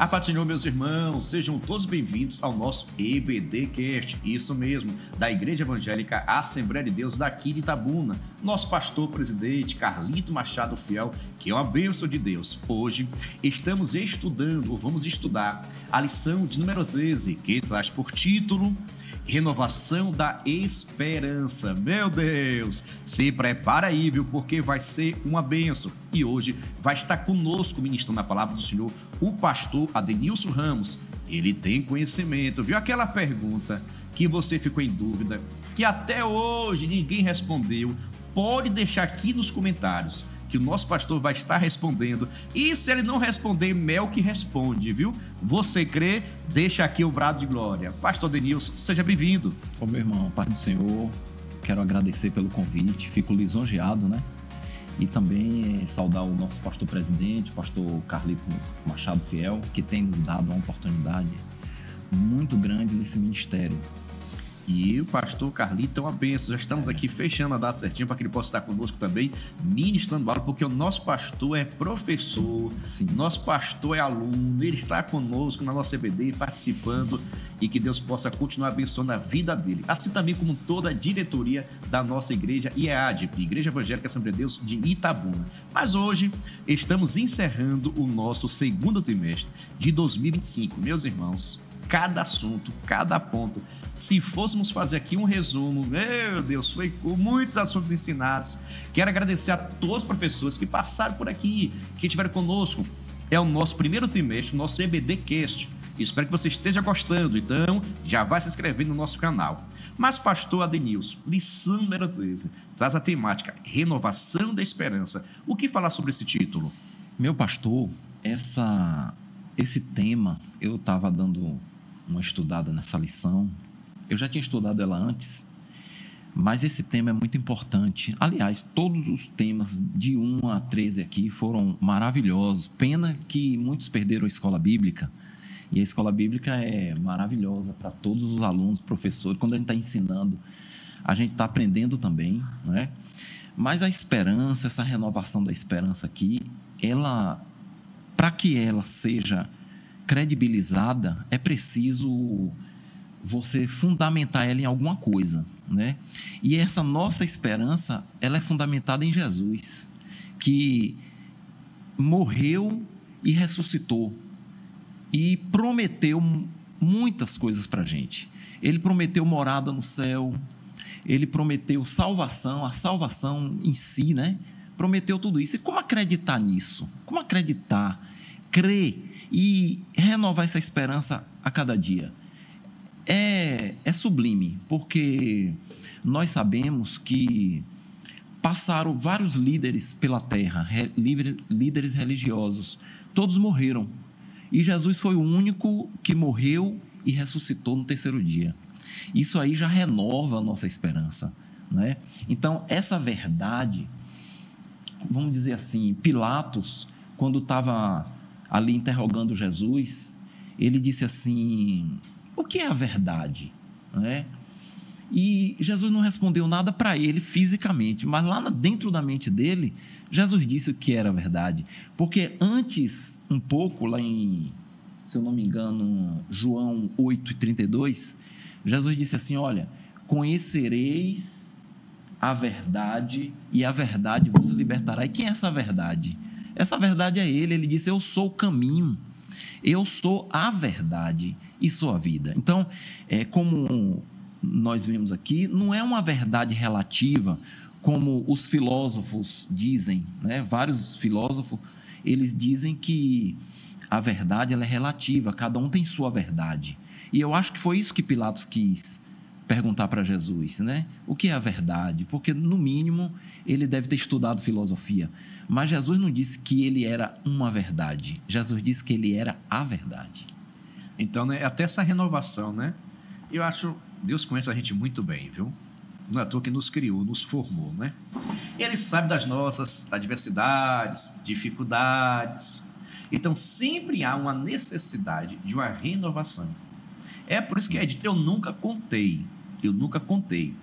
A paz do Senhor, meus irmãos, sejam todos bem-vindos ao nosso EBDcast, isso mesmo, da Igreja Evangélica Assembleia de Deus daqui de Itabuna. Nosso pastor presidente, Carlito Machado Fiel, que é uma bênção de Deus. Hoje estamos vamos estudar a lição de número 13, que traz por título Renovação da Esperança. Meu Deus, se prepara aí, viu, porque vai ser uma bênção. E hoje vai estar conosco, ministrando a palavra do Senhor, o pastor Adenilson Ramos. Ele tem conhecimento, viu? Aquela pergunta que você ficou em dúvida, que até hoje ninguém respondeu, pode deixar aqui nos comentários, que o nosso pastor vai estar respondendo. E se ele não responder, Mel que responde, viu? Você crê? Deixa aqui o brado de glória. Pastor Adenilson, seja bem-vindo. Ô meu irmão, paz do Senhor, quero agradecer pelo convite, fico lisonjeado, né? E também saudar o nosso pastor presidente, o pastor Carlito Machado Fiel, que tem nos dado uma oportunidade muito grande nesse ministério. E o pastor Carlito é uma bênção. Já estamos aqui fechando a data certinho para que ele possa estar conosco também, ministrando aula, porque o nosso pastor é professor, sim, nosso pastor é aluno, ele está conosco na nossa EBD, participando, e que Deus possa continuar abençoando a vida dele. Assim também como toda a diretoria da nossa igreja IEAD, Igreja Evangélica Assembleia de Deus de Itabuna. Mas hoje estamos encerrando o nosso segundo trimestre de 2025. Meus irmãos, cada assunto, cada ponto, se fôssemos fazer aqui um resumo, meu Deus, foi com muitos assuntos ensinados. Quero agradecer a todos os professores que passaram por aqui, que estiveram conosco. É o nosso primeiro trimestre, o nosso EBDcast. Espero que você esteja gostando, então já vai se inscrevendo no nosso canal. Mas, pastor Adenilson, lição número 13, traz a temática Renovação da Esperança. O que falar sobre esse título? Meu pastor, esse tema, eu estava dando uma estudada nessa lição. Eu já tinha estudado ela antes, mas esse tema é muito importante. Aliás, todos os temas de 1 a 13 aqui foram maravilhosos. Pena que muitos perderam a escola bíblica, e a escola bíblica é maravilhosa para todos os alunos, professores. Quando a gente está ensinando, a gente está aprendendo também, né? Mas a esperança, essa renovação da esperança aqui, para que ela seja credibilizada, é preciso você fundamentar ela em alguma coisa, né? E essa nossa esperança, ela é fundamentada em Jesus, que morreu e ressuscitou e prometeu muitas coisas para a gente. Ele prometeu morada no céu, ele prometeu salvação, a salvação em si, né? Prometeu tudo isso. E como acreditar nisso? Como acreditar, crer e renovar essa esperança a cada dia? É sublime, porque nós sabemos que passaram vários líderes pela terra, líderes religiosos, todos morreram, e Jesus foi o único que morreu e ressuscitou no terceiro dia. Isso aí já renova a nossa esperança, né? Então, essa verdade, vamos dizer assim, Pilatos, quando estava ali interrogando Jesus, ele disse assim: o que é a verdade? Né? E Jesus não respondeu nada para ele fisicamente, mas lá dentro da mente dele, Jesus disse o que era a verdade. Porque antes, um pouco, lá em, se eu não me engano, João 8:32, Jesus disse assim: olha, conhecereis a verdade e a verdade vos libertará. E quem é essa verdade? Essa verdade é ele disse: eu sou o caminho, eu sou a verdade e sou a vida. Então, como nós vimos aqui, não é uma verdade relativa, como os filósofos dizem, né? Vários filósofos, eles dizem que a verdade ela é relativa, cada um tem sua verdade. E eu acho que foi isso que Pilatos quis perguntar para Jesus, né? O que é a verdade? Porque, no mínimo, ele deve ter estudado filosofia. Mas Jesus não disse que ele era uma verdade. Jesus disse que ele era a verdade. Então, né, até essa renovação, né? Eu acho, Deus conhece a gente muito bem, viu? Não é à toa que nos criou, nos formou, né? Ele sabe das nossas adversidades, dificuldades. Então, sempre há uma necessidade de uma renovação. É por isso que é dito, eu nunca contei.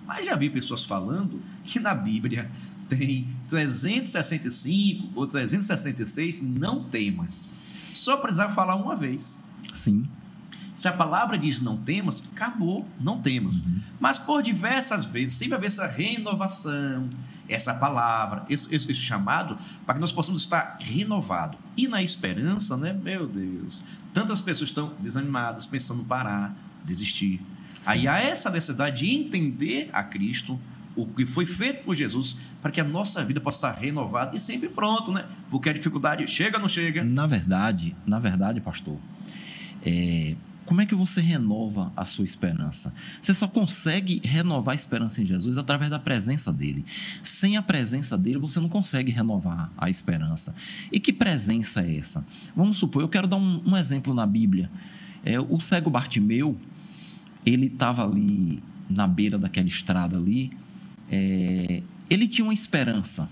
Mas já vi pessoas falando que na Bíblia tem 365 ou 366 não temas. só precisava falar uma vez. Sim. Se a palavra diz não temos, acabou, não temos. Mas por diversas vezes, sempre haver essa renovação, essa palavra, esse chamado, para que nós possamos estar renovados. E na esperança, né, meu Deus, tantas pessoas estão desanimadas, pensando em parar, desistir. Sim. Aí há essa necessidade de entender a Cristo, o que foi feito por Jesus, para que a nossa vida possa estar renovada e sempre pronto, né? Porque a dificuldade chega ou não chega? Na verdade, pastor, como é que você renova a sua esperança? Você só consegue renovar a esperança em Jesus através da presença dele. Sem a presença dele, você não consegue renovar a esperança. E que presença é essa? Vamos supor, eu quero dar um exemplo na Bíblia. O cego Bartimeu, ele estava ali na beira daquela estrada ali, ele tinha uma esperança.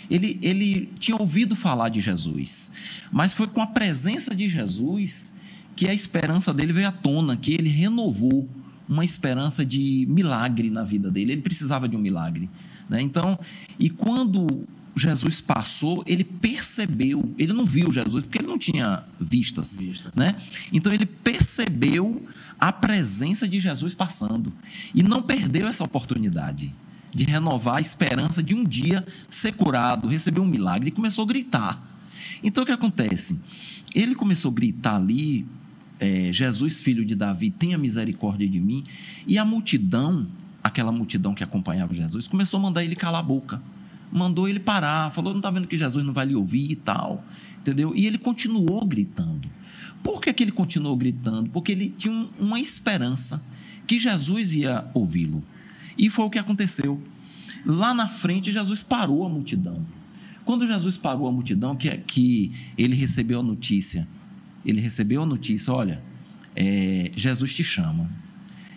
Ele tinha ouvido falar de Jesus, mas foi com a presença de Jesus que a esperança dele veio à tona, que ele renovou uma esperança de milagre na vida dele. Ele precisava de um milagre, né? Então, e quando Jesus passou, ele percebeu, ele não viu Jesus, porque ele não tinha vistas, né? Então, ele percebeu a presença de Jesus passando e não perdeu essa oportunidade de renovar a esperança de um dia ser curado, receber um milagre, e começou a gritar. Então, o que acontece? Ele começou a gritar ali, Jesus, filho de Davi, tenha misericórdia de mim, e a multidão, aquela multidão que acompanhava Jesus, começou a mandar ele calar a boca, mandou ele parar, falou, não está vendo que Jesus não vai lhe ouvir e tal, entendeu? E ele continuou gritando. Por que ele continuou gritando? Porque ele tinha uma esperança que Jesus ia ouvi-lo. E foi o que aconteceu. Lá na frente, Jesus parou a multidão. Quando Jesus parou a multidão, que ele recebeu a notícia, olha, Jesus te chama.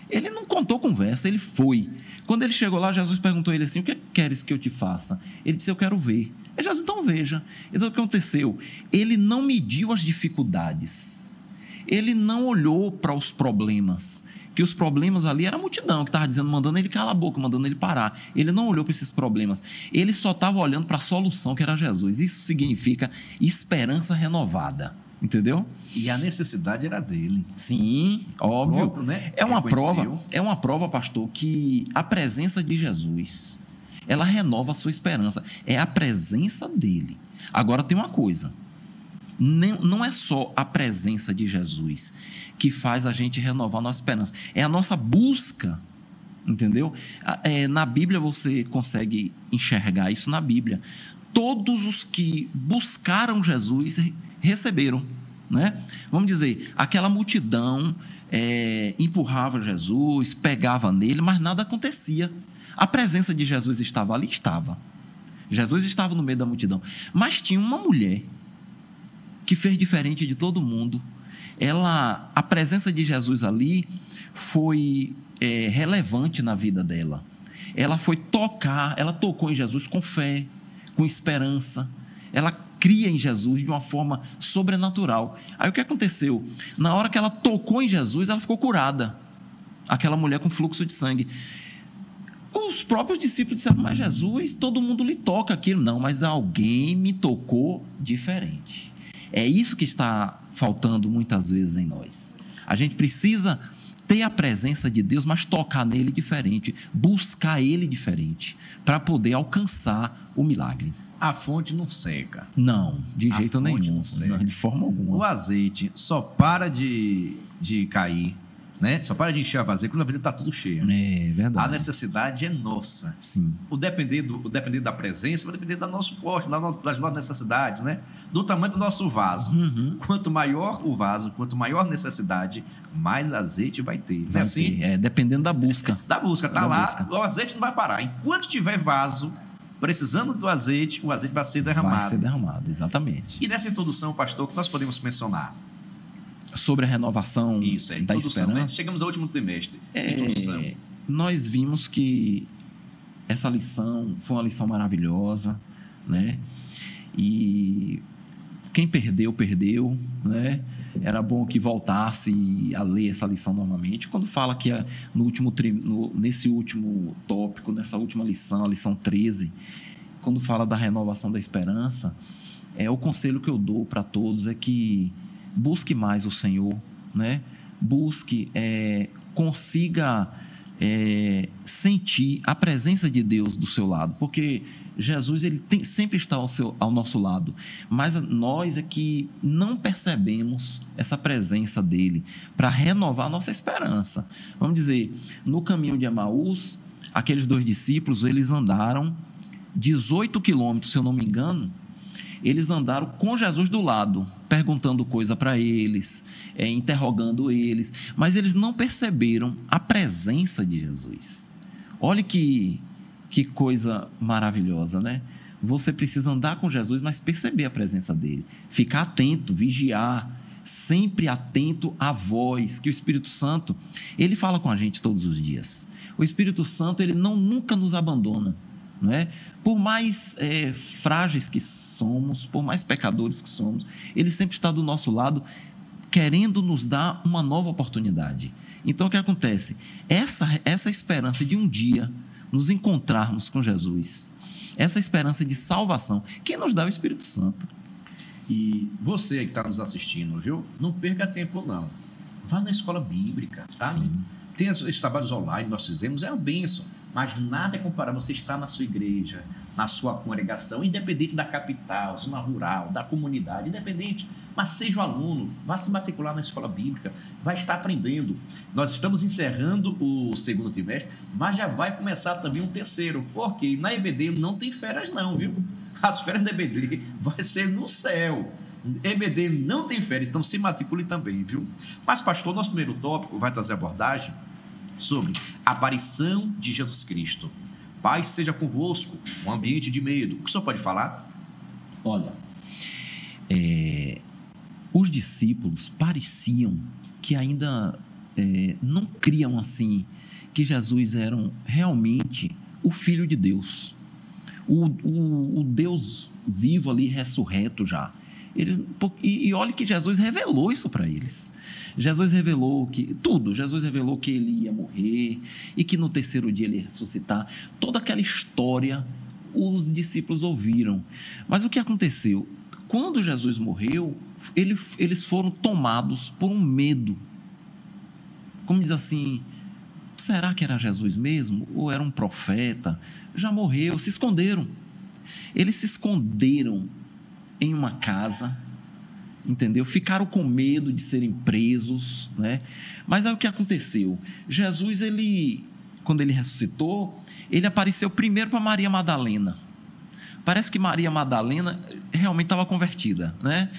Ele não contou conversa, ele foi. Quando ele chegou lá, Jesus perguntou a ele assim, o que queres que eu te faça? Ele disse, eu quero ver. E Jesus, então veja. Então o que aconteceu? Ele não mediu as dificuldades. Ele não olhou para os problemas. Que os problemas ali era a multidão que estava dizendo, mandando ele calar a boca, mandando ele parar. Ele não olhou para esses problemas. Ele só estava olhando para a solução, que era Jesus. Isso significa esperança renovada. Entendeu? E a necessidade era dele. Sim, óbvio. Próprio, né? É uma prova, pastor, que a presença de Jesus, ela renova a sua esperança. É a presença dele. Agora tem uma coisa. Não é só a presença de Jesus que faz a gente renovar a nossa esperança. É a nossa busca, entendeu? Na Bíblia você consegue enxergar isso na Bíblia. Todos os que buscaram Jesus receberam, né? Vamos dizer, aquela multidão empurrava Jesus, pegava nele, mas nada acontecia. A presença de Jesus estava ali? Estava. Jesus estava no meio da multidão. Mas tinha uma mulher que fez diferente de todo mundo. A presença de Jesus ali foi relevante na vida dela. Ela tocou em Jesus com fé, com esperança. Ela cria em Jesus de uma forma sobrenatural. Aí o que aconteceu? Na hora que ela tocou em Jesus, ela ficou curada. Aquela mulher com fluxo de sangue. Os próprios discípulos disseram, mas Jesus, todo mundo lhe toca aquilo. Não, mas alguém me tocou diferente. É isso que está faltando muitas vezes em nós. A gente precisa ter a presença de Deus, mas tocar nele diferente, buscar ele diferente, para poder alcançar o milagre. A fonte não seca. Não, de jeito nenhum. Não, de forma alguma. O azeite só para de cair, né? Só para de encher a vasilha quando a vida está tudo cheia. É verdade. A necessidade é nossa. Sim. O depender da presença vai depender do nosso porte, das nossas necessidades, né? Do tamanho do nosso vaso. Uhum. Quanto maior o vaso, quanto maior a necessidade, mais azeite vai ter. Vai assim? Ter. Dependendo da busca. Da busca. Tá lá, o azeite não vai parar. Enquanto tiver vaso precisando do azeite, o azeite vai ser derramado. Vai ser derramado, exatamente. E nessa introdução, pastor, o que nós podemos mencionar? Sobre a renovação da esperança. Né? Chegamos ao último trimestre. Introdução. Nós vimos que essa lição foi uma lição maravilhosa, né? E quem perdeu, né? Era bom que voltasse a ler essa lição novamente. Quando fala que nesse último tópico, nessa última lição, a lição 13, quando fala da renovação da esperança, o conselho que eu dou para todos é que busque mais o Senhor, né? Busque, consiga sentir a presença de Deus do seu lado, porque Jesus ele sempre está ao nosso lado, mas nós é que não percebemos essa presença dele para renovar a nossa esperança. Vamos dizer, no caminho de Emaús, aqueles 2 discípulos, eles andaram 18 quilômetros, se eu não me engano. Eles andaram com Jesus do lado, perguntando coisa para eles, interrogando eles, mas eles não perceberam a presença de Jesus. Olha que coisa maravilhosa, né? Você precisa andar com Jesus, mas perceber a presença dele, ficar atento, vigiar, sempre atento à voz que o Espírito Santo, ele fala com a gente todos os dias. O Espírito Santo, ele nunca nos abandona, não é? Por mais frágeis que somos, por mais pecadores que somos, ele sempre está do nosso lado, querendo nos dar uma nova oportunidade. Então, o que acontece? Essa esperança de um dia nos encontrarmos com Jesus, essa esperança de salvação, quem nos dá é o Espírito Santo. E você que está nos assistindo, viu? Não perca tempo, não. Vá na escola bíblica, sabe? Sim. Tem esses trabalhos online, nós fizemos, é uma bênção. Mas nada é comparável você estar na sua igreja, na sua congregação, independente da capital, zona rural, da comunidade, independente. Mas seja um aluno, vá se matricular na escola bíblica, vai estar aprendendo. Nós estamos encerrando o 2º trimestre, mas já vai começar também um 3º, porque na EBD não tem férias não, viu? As férias da EBD vai ser no céu. EBD não tem férias, então se matricule também, viu? Mas, pastor, nosso primeiro tópico vai trazer abordagem sobre a aparição de Jesus Cristo. Paz seja convosco, um ambiente de medo. O que o senhor pode falar? Olha, os discípulos pareciam que ainda não criam assim que Jesus era realmente o Filho de Deus, o Deus vivo ali, ressurreto já. E olha que Jesus revelou isso para eles. Jesus revelou Jesus revelou que ele ia morrer e que no 3º dia ele ia ressuscitar. Toda aquela história os discípulos ouviram. Mas o que aconteceu? Quando Jesus morreu, eles foram tomados por um medo. Como diz assim, será que era Jesus mesmo? Ou era um profeta? Já morreu, se esconderam. Eles se esconderam em uma casa, entendeu? Ficaram com medo de serem presos, né? Mas aí o que aconteceu? Jesus, quando ele ressuscitou, ele apareceu primeiro para Maria Madalena. Parece que Maria Madalena realmente estava convertida, né?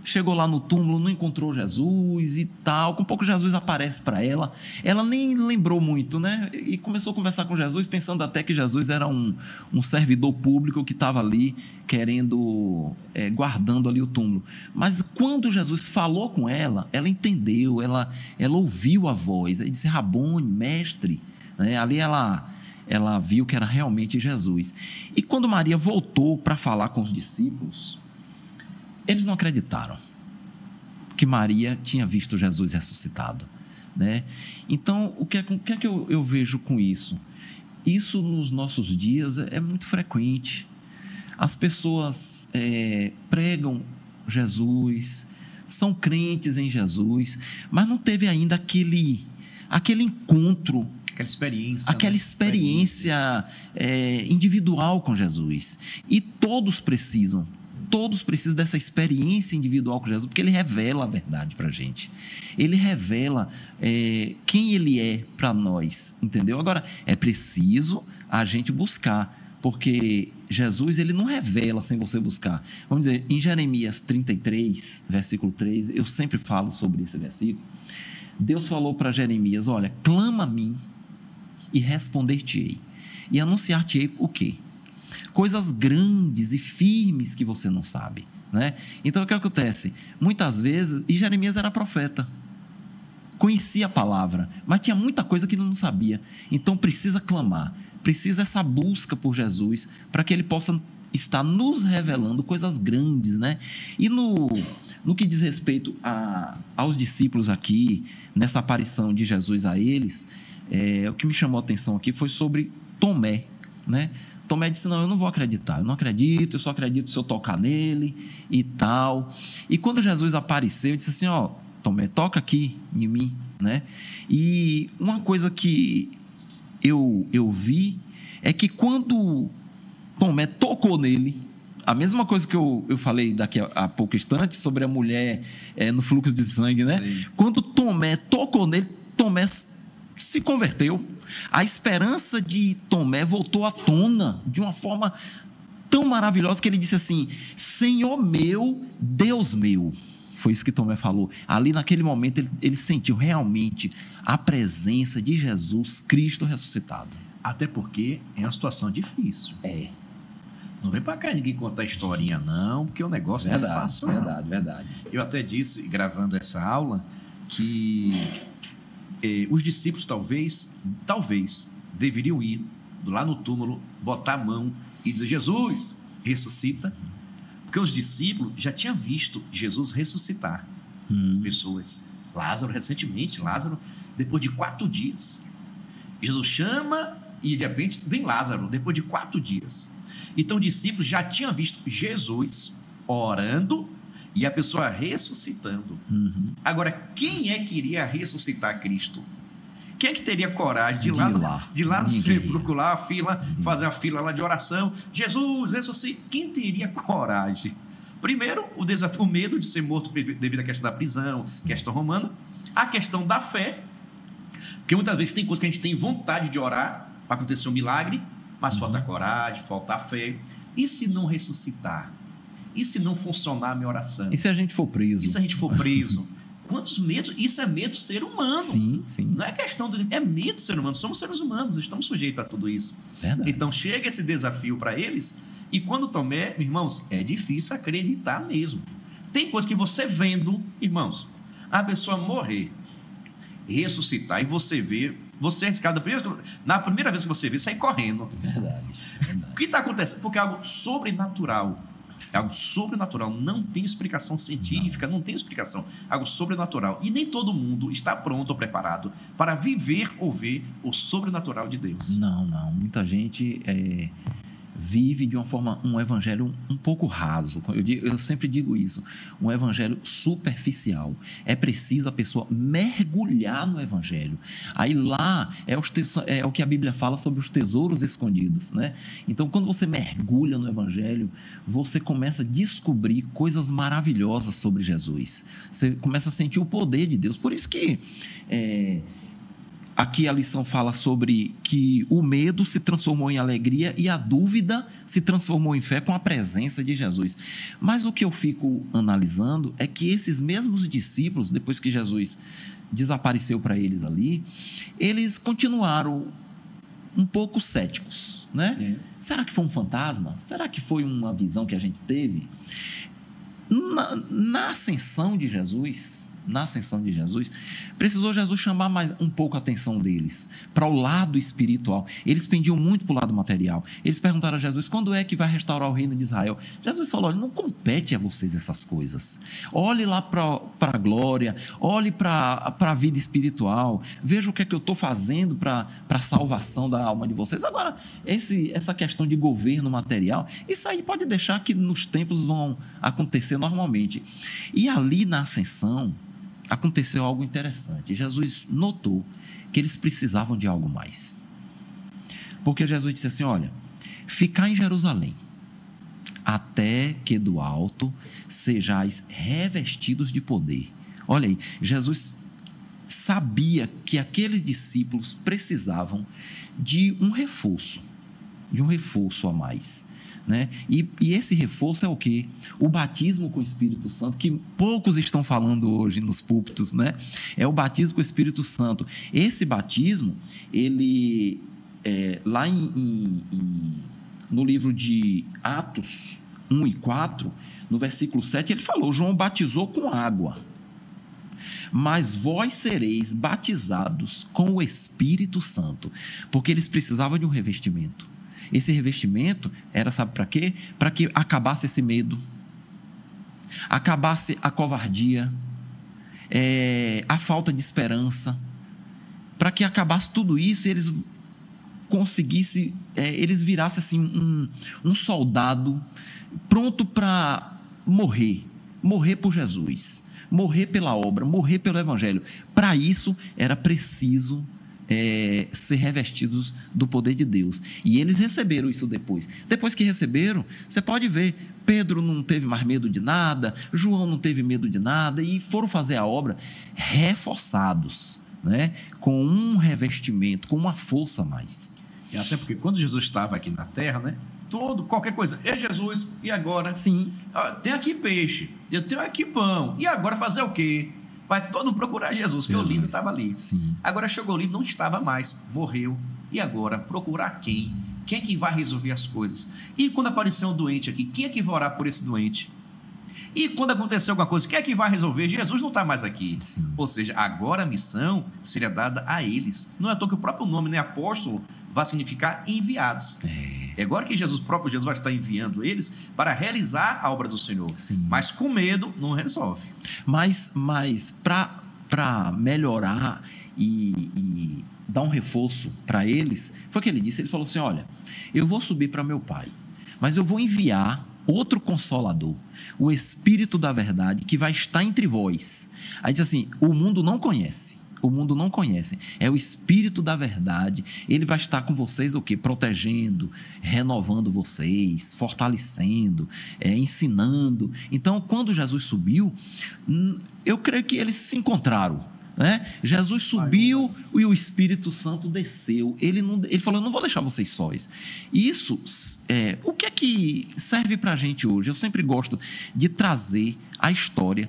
Chegou lá no túmulo, não encontrou Jesus e tal. Com pouco Jesus aparece para ela. Ela nem lembrou muito, né? E começou a conversar com Jesus, pensando até que Jesus era um servidor público que estava ali guardando ali o túmulo. Mas quando Jesus falou com ela, ela entendeu, ela ouviu a voz. Ele disse, Rabone, mestre. Né? Ali ela viu que era realmente Jesus. E quando Maria voltou para falar com os discípulos, eles não acreditaram que Maria tinha visto Jesus ressuscitado, né? Então, o que é que eu vejo com isso? Isso nos nossos dias é muito frequente. As pessoas pregam Jesus, são crentes em Jesus, mas não teve ainda aquele encontro, aquela experiência individual com Jesus. E todos precisam dessa experiência individual com Jesus, porque ele revela a verdade para a gente. Ele revela quem ele é para nós, entendeu? Agora, é preciso a gente buscar, porque Jesus, ele não revela sem você buscar. Vamos dizer, em Jeremias 33, versículo 3, eu sempre falo sobre esse versículo. Deus falou para Jeremias, olha, clama a mim e responder-te-ei. E anunciar-te-ei o quê? Coisas grandes e firmes que você não sabe, né? Então, o que acontece? Muitas vezes, e Jeremias era profeta, conhecia a palavra, mas tinha muita coisa que não sabia. Então, precisa clamar, precisa essa busca por Jesus, para que ele possa estar nos revelando coisas grandes, né? E no que diz respeito aos discípulos aqui, nessa aparição de Jesus a eles, o que me chamou a atenção aqui foi sobre Tomé, né? Tomé disse, não, eu não vou acreditar, eu não acredito, eu só acredito se eu tocar nele e tal. E quando Jesus apareceu, eu disse assim, ó, Tomé, toca aqui em mim, né? E uma coisa que eu vi é que quando Tomé tocou nele, a mesma coisa que eu falei daqui a pouco instante sobre a mulher no fluxo de sangue, né? Sim. Quando Tomé tocou nele, Tomé se converteu. A esperança de Tomé voltou à tona de uma forma tão maravilhosa que ele disse assim, Senhor meu, Deus meu. Foi isso que Tomé falou. Ali naquele momento ele sentiu realmente a presença de Jesus Cristo ressuscitado. Até porque é uma situação difícil. É. Não vem para cá ninguém contar historinha não, porque o negócio não é fácil. Verdade. Eu até disse, gravando essa aula, que os discípulos talvez deveriam ir lá no túmulo, botar a mão e dizer, Jesus, ressuscita. Porque os discípulos já tinham visto Jesus ressuscitar pessoas. Lázaro, recentemente, depois de 4 dias. Jesus chama e de repente vem Lázaro, depois de 4 dias. Então, os discípulos já tinham visto Jesus orando e a pessoa ressuscitando. Agora, quem é que iria ressuscitar Cristo? Quem é que teria coragem de ir lá no sepulcro, lá a fila, fazer a fila lá de oração? Jesus, ressuscita. Quem teria coragem? Primeiro, o desafio, o medo de ser morto devido à questão da prisão, questão romana. A questão da fé, porque muitas vezes tem coisas que a gente tem vontade de orar para acontecer um milagre, mas falta coragem, falta a fé. E se não ressuscitar? E se não funcionar a minha oração? E se a gente for preso? Quantos medos? Isso é medo do ser humano. Sim. Não é questão é medo do ser humano. Somos seres humanos, estamos sujeitos a tudo isso. Verdade. Então chega esse desafio para eles. E quando Tomé, irmãos, é difícil acreditar mesmo. Tem coisa que você vendo, irmãos, a pessoa morrer, ressuscitar, e você vê, na primeira vez que você vê, sai correndo. Verdade. O que está acontecendo? Porque é algo sobrenatural. É algo sobrenatural, não tem explicação científica, não tem explicação, algo sobrenatural. E nem todo mundo está pronto ou preparado para viver ou ver o sobrenatural de Deus. Não. Muita gente vive de uma forma, um evangelho um pouco raso. Eu sempre digo isso, um evangelho superficial. É preciso a pessoa mergulhar no evangelho. Aí lá é o que a Bíblia fala sobre os tesouros escondidos, né? Então, quando você mergulha no evangelho, você começa a descobrir coisas maravilhosas sobre Jesus. Você começa a sentir o poder de Deus. Por isso que aqui a lição fala sobre que o medo se transformou em alegria e a dúvida se transformou em fé com a presença de Jesus. Mas o que eu fico analisando é que esses mesmos discípulos, depois que Jesus desapareceu para eles ali, eles continuaram um pouco céticos, né? Será que foi um fantasma? Será que foi uma visão que a gente teve? Na ascensão de Jesus, precisou Jesus chamar mais um pouco a atenção deles para o lado espiritual. Eles pendiam muito para o lado material. Eles perguntaram a Jesus, quando é que vai restaurar o reino de Israel? Jesus falou, olha, não compete a vocês essas coisas. Olhe lá para a glória, olhe para a vida espiritual, veja o que é que eu estou fazendo para a salvação da alma de vocês. Agora, essa questão de governo material, isso aí pode deixar que nos tempos vão acontecer normalmente. E ali na ascensão, aconteceu algo interessante. Jesus notou que eles precisavam de algo mais. Porque Jesus disse assim, olha, ficai em Jerusalém, até que do alto sejais revestidos de poder. Olha aí, Jesus sabia que aqueles discípulos precisavam de um reforço a mais. Né? E esse reforço é o quê? O batismo com o Espírito Santo, que poucos estão falando hoje nos púlpitos, né? É o batismo com o Espírito Santo. Esse batismo, ele, lá no livro de Atos 1 e 4, no versículo 7, ele falou, João batizou com água, mas vós sereis batizados com o Espírito Santo, porque eles precisavam de um revestimento. Esse revestimento era, sabe para quê? Para que acabasse esse medo, acabasse a covardia, a falta de esperança, para que acabasse tudo isso e eles conseguisse, eles virassem assim um soldado pronto para morrer por Jesus, morrer pela obra, morrer pelo evangelho. Para isso era preciso ser revestidos do poder de Deus. E eles receberam isso depois. Depois que receberam, você pode ver, Pedro não teve mais medo de nada, João não teve medo de nada, e foram fazer a obra reforçados, né? Com um revestimento, com uma força a mais. E até porque quando Jesus estava aqui na terra, né? Qualquer coisa, Jesus, e agora? Sim. Tem aqui peixe, eu tenho aqui pão, e agora fazer o quê? Vai todo mundo procurar Jesus, porque o líder estava ali. Sim. Agora chegou o líder, não estava mais, morreu. E agora, procurar quem? Quem é que vai resolver as coisas? E quando aparecer um doente aqui, quem é que vai orar por esse doente? E quando acontecer alguma coisa, quem é que vai resolver? Jesus não está mais aqui. Sim. Ou seja, agora a missão seria dada a eles. Não é à toa que o próprio nome, né, apóstolo, vai significar enviados. É agora que o próprio Jesus vai estar enviando eles para realizar a obra do Senhor. Sim. Mas com medo não resolve. Mas para melhorar e dar um reforço para eles, foi o que ele disse. Ele falou assim: olha, eu vou subir para meu Pai, mas eu vou enviar outro Consolador, o Espírito da Verdade, que vai estar entre vós. Aí diz assim: o mundo não conhece. O mundo não conhece. É o Espírito da Verdade. Ele vai estar com vocês o quê? Protegendo, renovando vocês, fortalecendo, ensinando. Então, quando Jesus subiu, eu creio que eles se encontraram, né? Jesus subiu e o Espírito Santo desceu. Ele falou: eu não vou deixar vocês sós. Isso, o que é que serve para a gente hoje? Eu sempre gosto de trazer a história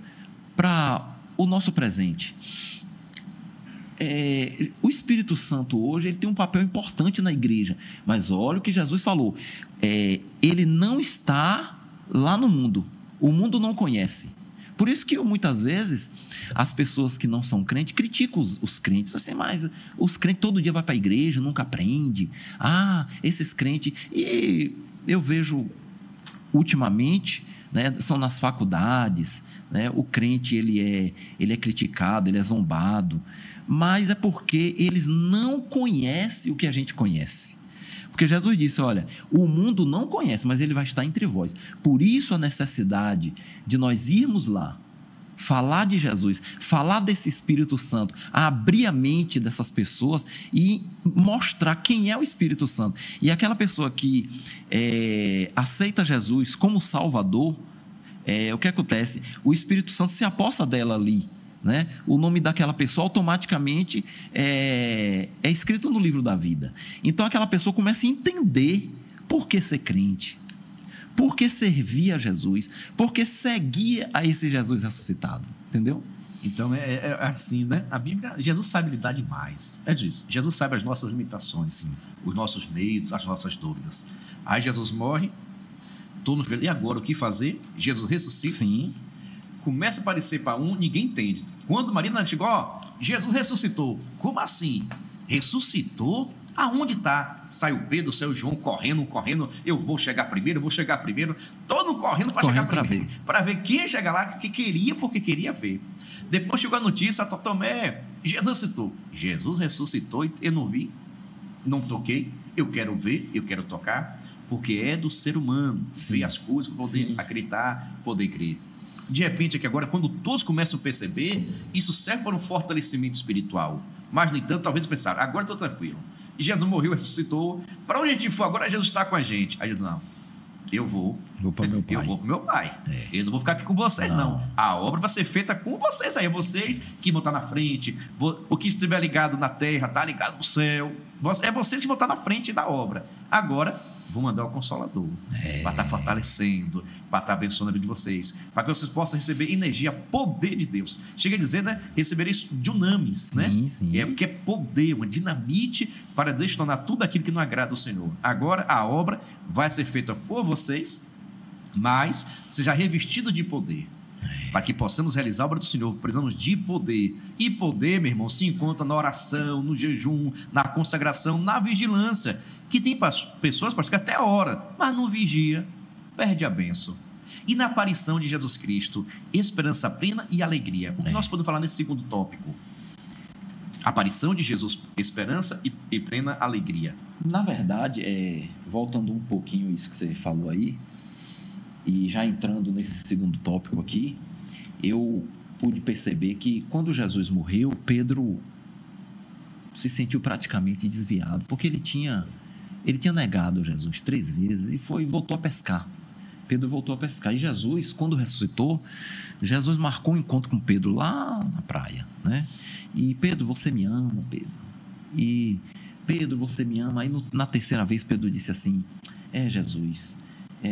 para o nosso presente. O Espírito Santo hoje ele tem um papel importante na igreja, mas olha o que Jesus falou: ele não está lá no mundo, o mundo não conhece. Por isso que muitas vezes as pessoas que não são crentes criticam os crentes, assim, mas os crentes todo dia vão para a igreja, nunca aprende. Esses crentes. E eu vejo ultimamente, né, são nas faculdades, né, o crente ele é criticado, ele é zombado, mas é porque eles não conhecem o que a gente conhece. Porque Jesus disse: olha, o mundo não conhece, mas ele vai estar entre vós. Por isso a necessidade de nós irmos lá, falar de Jesus, falar desse Espírito Santo, abrir a mente dessas pessoas e mostrar quem é o Espírito Santo. E aquela pessoa que aceita Jesus como Salvador, o que acontece? O Espírito Santo se apossa dela ali, né? O nome daquela pessoa automaticamente é escrito no livro da vida. Então aquela pessoa começa a entender por que ser crente, por que servir a Jesus, por que seguir a esse Jesus ressuscitado, entendeu? Então é assim, né? A Bíblia, Jesus sabe lidar demais. É disso. Jesus sabe as nossas limitações, sim, os nossos medos, as nossas dúvidas. Aí Jesus morre, todo mundo fica: e agora o que fazer? Jesus ressuscita. Sim. Começa a aparecer para ninguém entende. Quando Maria chegou: Jesus ressuscitou. Como assim? Ressuscitou? Aonde está? Saiu Pedro, saiu João correndo. Eu vou chegar primeiro. Todo mundo correndo para chegar primeiro. Para ver quem ia chegar lá, porque queria ver. Depois chegou a notícia: Tomé, Jesus ressuscitou. Jesus ressuscitou e eu não vi, não toquei. Eu quero ver, eu quero tocar, porque é do ser humano. Sim. Ver as coisas, poder acreditar, poder crer. De repente, aqui agora, quando todos começam a perceber, isso serve para um fortalecimento espiritual. Mas, no entanto, talvez pensaram: agora estou tranquilo. E Jesus morreu, ressuscitou. Para onde a gente for, agora Jesus está com a gente. Aí Jesus: não, eu vou para meu pai. Eu vou para meu pai. Eu não vou ficar aqui com vocês, não. A obra vai ser feita com vocês aí. Vocês que vão estar na frente. O que estiver ligado na terra, está ligado no céu. É vocês que vão estar na frente da obra. Agora, vou mandar o Consolador para estar fortalecendo, para estar abençoando a vida de vocês, para que vocês possam receber energia, poder de Deus. Chega a dizer, né? Receber isso dunamis, né? Sim. Porque é poder, uma dinamite para detonar tudo aquilo que não agrada ao Senhor. Agora a obra vai ser feita por vocês, mas seja revestido de poder. Para que possamos realizar a obra do Senhor, precisamos de poder. E poder, meu irmão, se encontra na oração, no jejum, na consagração, na vigilância. Que tem pessoas, pastor, que até ora, mas não vigia, perde a bênção. E na aparição de Jesus Cristo, esperança plena e alegria. O que nós podemos falar nesse segundo tópico? Aparição de Jesus, esperança e plena alegria. Na verdade, voltando um pouquinho isso que você falou aí, e já entrando nesse segundo tópico aqui, eu pude perceber que quando Jesus morreu, Pedro se sentiu praticamente desviado, porque ele tinha negado Jesus 3 vezes e voltou a pescar. Pedro voltou a pescar. E Jesus, quando ressuscitou, Jesus marcou um encontro com Pedro lá na praia, né? E Pedro, você me ama, Pedro? E Pedro, você me ama? Aí na terceira vez Pedro disse assim: Jesus,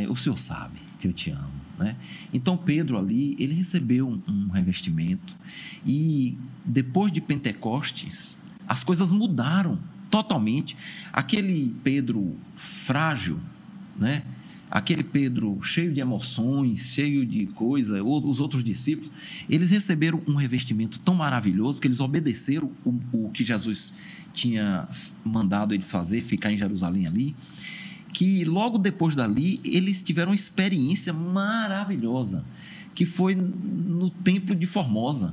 o Senhor sabe que eu te amo, né? Então Pedro ali, ele recebeu um revestimento, e depois de Pentecostes as coisas mudaram totalmente. Aquele Pedro frágil, né? Aquele Pedro cheio de emoções, cheio de coisa, os outros discípulos, eles receberam um revestimento tão maravilhoso que eles obedeceram o que Jesus tinha mandado eles fazer, ficar em Jerusalém ali, que logo depois dali eles tiveram uma experiência maravilhosa, que foi no templo de Formosa.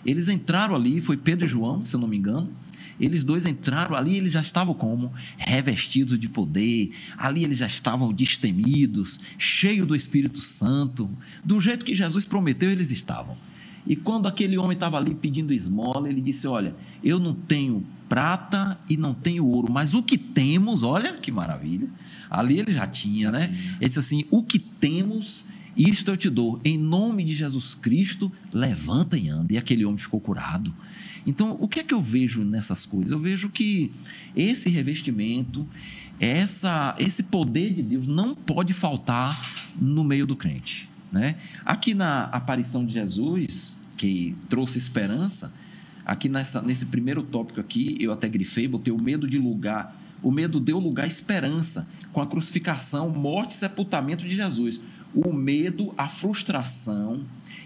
Eles entraram ali, foi Pedro e João, se eu não me engano. Eles dois entraram ali, eles já estavam como revestidos de poder, ali eles já estavam destemidos, cheios do Espírito Santo, do jeito que Jesus prometeu, eles estavam. E quando aquele homem estava ali pedindo esmola, ele disse: olha, eu não tenho prata e não tenho ouro, mas o que temos, olha que maravilha, ali ele já tinha, né? Ele disse assim: o que temos, isto eu te dou, em nome de Jesus Cristo, levanta e anda. E aquele homem ficou curado. Então, o que é que eu vejo nessas coisas? Eu vejo que esse revestimento, esse poder de Deus não pode faltar no meio do crente, né? Aqui na aparição de Jesus, que trouxe esperança, aqui nesse primeiro tópico aqui, eu até grifei, botei o medo deu lugar à esperança, com a crucificação, morte e sepultamento de Jesus. O medo, a frustração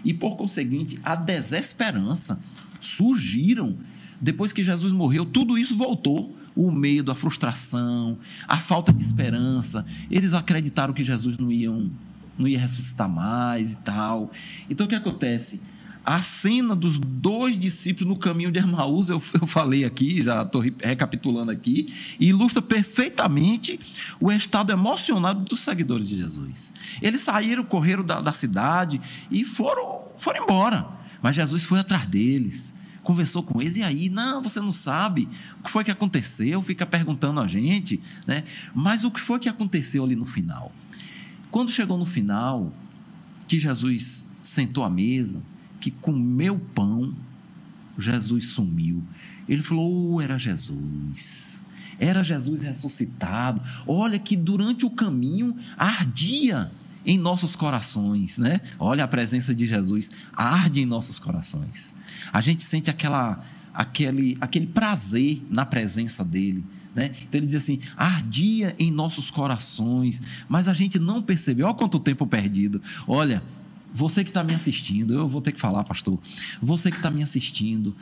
e, por conseguinte, a desesperança surgiram depois que Jesus morreu. Tudo isso voltou: o medo, a frustração, a falta de esperança. Eles acreditaram que Jesus não ia ressuscitar mais e tal. Então o que acontece? A cena dos 2 discípulos no caminho de Emaús, eu falei aqui, já estou recapitulando aqui, e ilustra perfeitamente o estado emocionado dos seguidores de Jesus. Eles saíram, correram da cidade e foram embora. Mas Jesus foi atrás deles, conversou com eles, e aí, não, você não sabe o que foi que aconteceu, fica perguntando a gente, né? Mas o que foi que aconteceu ali no final? Quando chegou no final, que Jesus sentou à mesa, que comeu pão, Jesus sumiu. Ele falou: era Jesus ressuscitado. Olha que durante o caminho ardia em nossos corações, né? Olha, a presença de Jesus arde em nossos corações. A gente sente aquele prazer na presença dele, né? Então ele diz assim: ardia em nossos corações, mas a gente não percebeu. Olha quanto tempo perdido. Olha, você que está me assistindo, eu vou ter que falar, pastor, você que está me assistindo,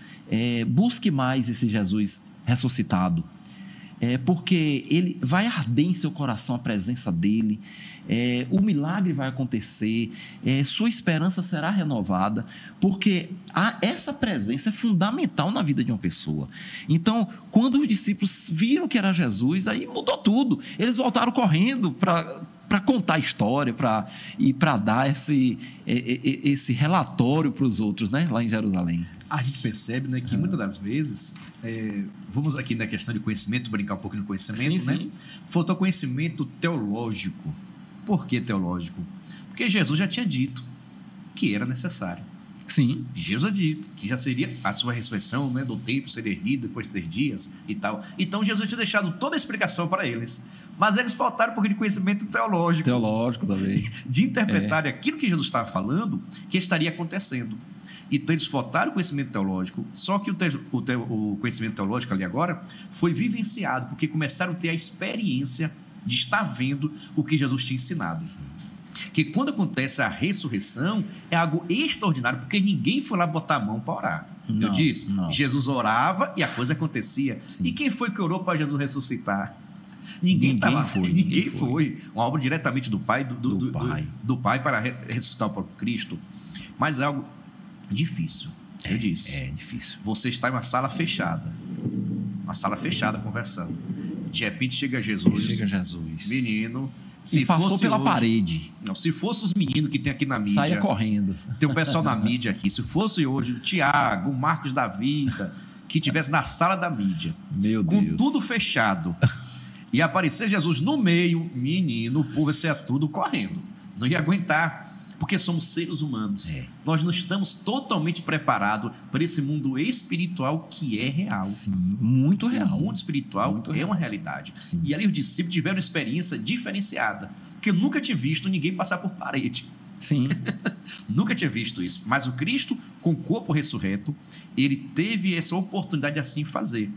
busque mais esse Jesus ressuscitado, porque ele vai arder em seu coração a presença dele, o milagre vai acontecer, sua esperança será renovada, porque essa presença é fundamental na vida de uma pessoa. Então, quando os discípulos viram que era Jesus, aí mudou tudo. Eles voltaram correndo para contar a história, para dar esse relatório para os outros, né, lá em Jerusalém. A gente percebe, né, que muitas das vezes, vamos aqui na questão de conhecimento, brincar um pouquinho no conhecimento, sim, né? Sim. Faltou conhecimento teológico. Por que teológico? Porque Jesus já tinha dito que era necessário. Sim. Jesus já dito que já seria a sua ressurreição, né, do templo ser erguido depois de 3 dias e tal. Então Jesus tinha deixado toda a explicação para eles. Mas eles faltaram um pouquinho de conhecimento teológico. Teológico também. De interpretar aquilo que Jesus estava falando, que estaria acontecendo. Então eles faltaram o conhecimento teológico, só que o conhecimento teológico ali agora foi vivenciado, porque começaram a ter a experiência de estar vendo o que Jesus tinha ensinado. Que quando acontece a ressurreição, é algo extraordinário, porque ninguém foi lá botar a mão para orar. Eu disse, Jesus orava e a coisa acontecia. Sim. E quem foi que orou para Jesus ressuscitar? Ninguém foi. Uma obra diretamente do Pai, do Pai para ressuscitar o próprio Cristo. Mas é algo difícil. Eu disse. É difícil. Você está em uma sala fechada. Uma sala fechada conversando. De repente chega Jesus. Menino. Se passou pela parede. Não, se fosse os meninos que tem aqui na mídia. Saia correndo. Tem um pessoal na mídia aqui. Se fosse hoje o Tiago, o Marcos da Vida, que estivesse na sala da mídia. Meu com Deus. Tudo fechado. E aparecer Jesus no meio, menino, o povo ia tudo correndo. Não ia aguentar. Porque somos seres humanos. Nós não estamos totalmente preparados para esse mundo espiritual que é real. Sim, muito real. O mundo espiritual muito é real. uma realidade. Sim. E ali os discípulos tiveram uma experiência diferenciada. Porque eu nunca tinha visto ninguém passar por parede. Sim. Nunca tinha visto isso. Mas o Cristo, com o corpo ressurreto, ele teve essa oportunidade de assim fazer.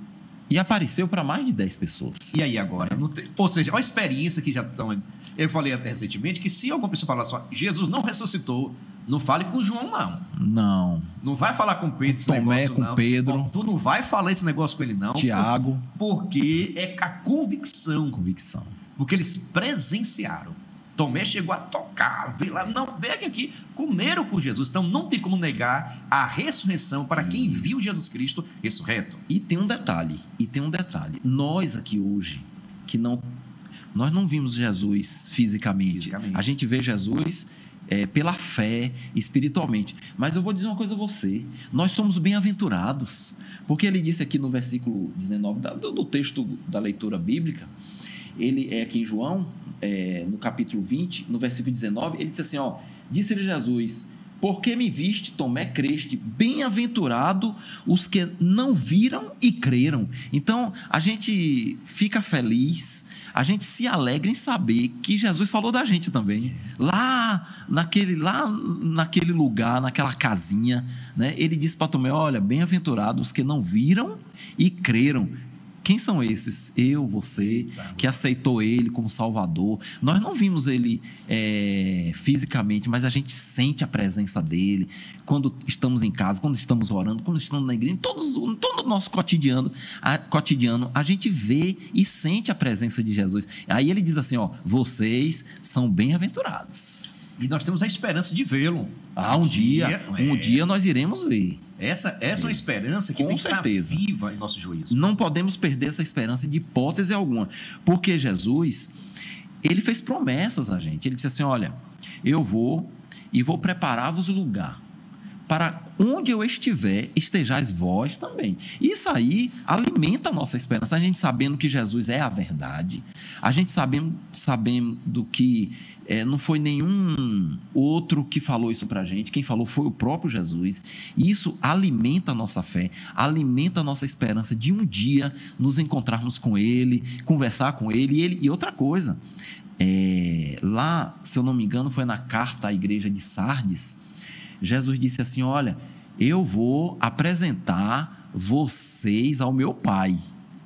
E apareceu para mais de 10 pessoas. E aí agora? Ou seja, uma experiência que já estão... Eu falei recentemente que se alguma pessoa falar só, Jesus não ressuscitou, não fale com João, não. Não. Não vai falar com Pedro esse Tomé, negócio, com não. Pedro. Tu não vai falar esse negócio com ele, não. Tiago. Porque é com a convicção. Convicção. Porque eles presenciaram. Tomé chegou a tocar, veio lá, não, vem aqui, comeram com Jesus. Então não tem como negar a ressurreição para quem viu Jesus Cristo ressurreto. E tem um detalhe. Nós aqui hoje, nós não vimos Jesus fisicamente. A gente vê Jesus pela fé, espiritualmente. Mas eu vou dizer uma coisa a você. Nós somos bem-aventurados. Porque ele disse aqui no versículo 19 do texto da leitura bíblica, ele é aqui em João, no capítulo 20, no versículo 19, ele disse assim, disse-lhe Jesus, porque me viste, Tomé, creste, bem-aventurado os que não viram e creram. Então, a gente fica feliz, a gente se alegra em saber que Jesus falou da gente também. Lá naquele lugar, naquela casinha, né, ele disse para Tomé, olha, bem-aventurados os que não viram e creram. Quem são esses? Eu, você, que aceitou ele como Salvador. Nós não vimos ele fisicamente, mas a gente sente a presença dele quando estamos em casa, quando estamos orando, quando estamos na igreja, em todo o nosso cotidiano, a gente vê e sente a presença de Jesus. Aí ele diz assim, vocês são bem-aventurados. E nós temos a esperança de vê-lo. Um dia nós iremos ver. Essa é uma esperança que tem que estar viva em nosso juízo. Não podemos perder essa esperança de hipótese alguma. Porque Jesus, ele fez promessas a gente. Ele disse assim, olha, eu vou preparar-vos o lugar. Para onde eu estiver, estejais vós também. Isso aí alimenta a nossa esperança. A gente sabendo que Jesus é a verdade. A gente sabendo que não foi nenhum outro que falou isso para a gente. Quem falou foi o próprio Jesus. E isso alimenta a nossa fé, alimenta a nossa esperança de um dia nos encontrarmos com Ele, conversar com Ele. E outra coisa, lá, se eu não me engano, foi na carta à igreja de Sardes, Jesus disse assim, olha, eu vou apresentar vocês ao meu Pai.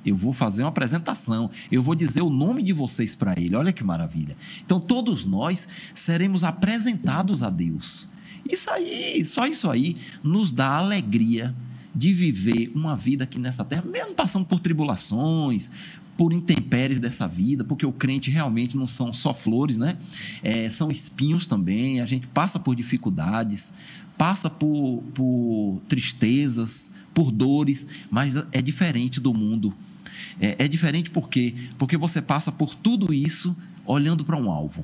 Eu vou fazer uma apresentação, eu vou dizer o nome de vocês para Ele. Olha que maravilha. Então, todos nós seremos apresentados a Deus. Só isso aí nos dá alegria de viver uma vida aqui nessa terra, mesmo passando por tribulações, por intempéries dessa vida, porque o crente realmente não são só flores, né? São espinhos também, a gente passa por dificuldades, passa por tristezas, por dores, mas é diferente do mundo. É diferente porque você passa por tudo isso olhando para um alvo,